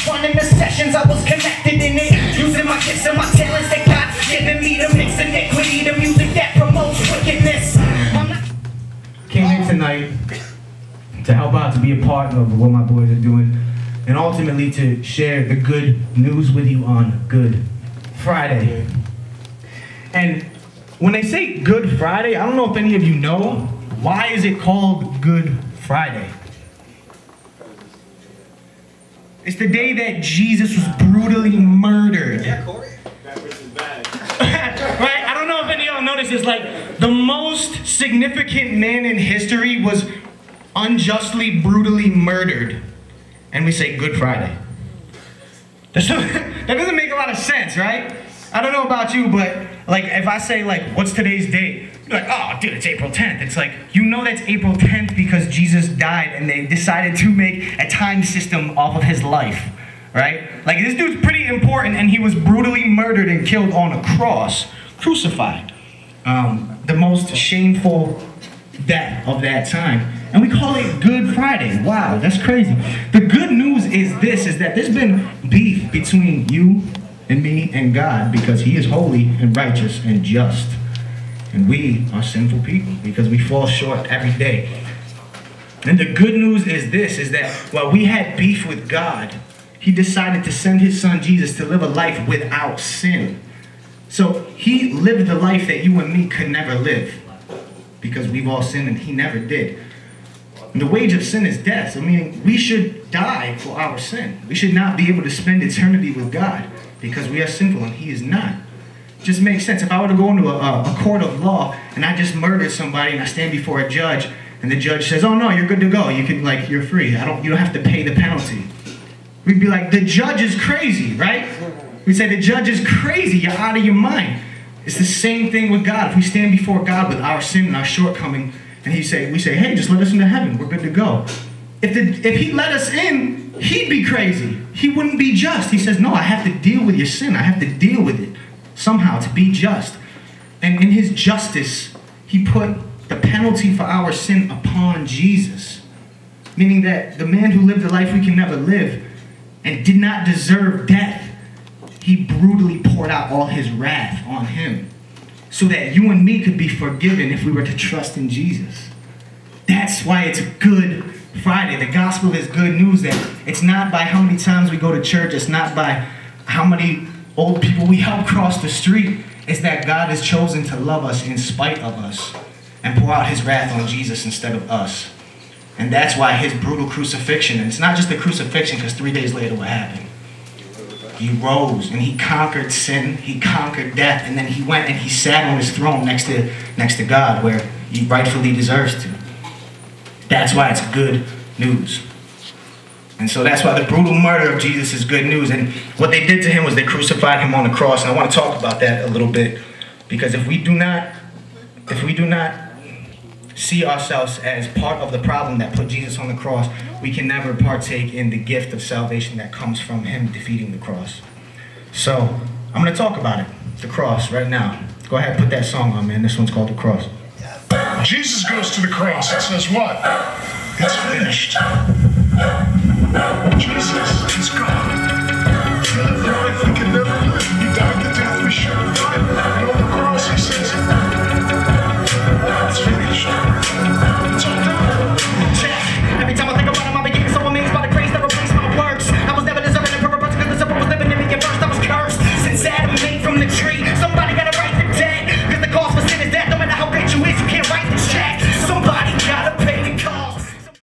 running the sessions, I was connected in it. Using my gifts and my talents that God's given me to mix iniquity, the music that promotes wickedness. Came here tonight to help out, to be a part of what my boys are doing, and ultimately to share the good news with you on Good Friday. And when they say Good Friday, I don't know if any of you know, why is it called Good Friday? It's the day that Jesus was brutally murdered. Yeah, Corey. Right? I don't know if any of y'all noticed this, like, the most significant man in history was unjustly, brutally murdered. And we say Good Friday. That doesn't make a lot of sense, right? I don't know about you, but like if I say like, what's today's date? You're like, oh dude, it's April 10th. It's like, you know that's April 10th because Jesus died and they decided to make a time system off of his life, right? Like this dude's pretty important and he was brutally murdered and killed on a cross, crucified. The most shameful death of that time. And we call it Good Friday. Wow, that's crazy. The good news is this, is that there's been beef between you and me and God because he is holy and righteous and just. And we are sinful people because we fall short every day. And the good news is this, is that while we had beef with God, he decided to send his son Jesus to live a life without sin. So he lived the life that you and me could never live because we've all sinned and he never did. And the wage of sin is death. So meaning we should die for our sin. We should not be able to spend eternity with God because we are sinful and he is not. It just makes sense. If I were to go into a court of law and I just murdered somebody and I stand before a judge and the judge says, oh no, you're good to go. You can, like, you're free. You don't have to pay the penalty. We'd be like, the judge is crazy, right? We'd say the judge is crazy. You're out of your mind. It's the same thing with God. If we stand before God with our sin and our shortcoming, and we say, hey, just let us into heaven. We're good to go. If he let us in, he'd be crazy. He wouldn't be just. He says, no, I have to deal with your sin. I have to deal with it somehow to be just. And in his justice, he put the penalty for our sin upon Jesus. Meaning that the man who lived a life we can never live and did not deserve death, he brutally poured out all his wrath on him so that you and me could be forgiven if we were to trust in Jesus. That's why it's Good Friday. The gospel is good news that it's not by how many times we go to church. It's not by how many old people we help cross the street. It's that God has chosen to love us in spite of us and pour out his wrath on Jesus instead of us. And that's why his brutal crucifixion, and it's not just the crucifixion because 3 days later what happened? He rose and he conquered sin, he conquered death, and then he went and he sat on his throne next to God where he rightfully deserves to. That's why it's good news. And so that's why the brutal murder of Jesus is good news. And what they did to him was they crucified him on the cross. And I want to talk about that a little bit because if we do not see ourselves as part of the problem that put Jesus on the cross, we can never partake in the gift of salvation that comes from him defeating the cross. So, I'm going to talk about it, the cross, right now. Go ahead and put that song on, man. This one's called The Cross. Jesus goes to the cross and says what? It's finished. Jesus is God.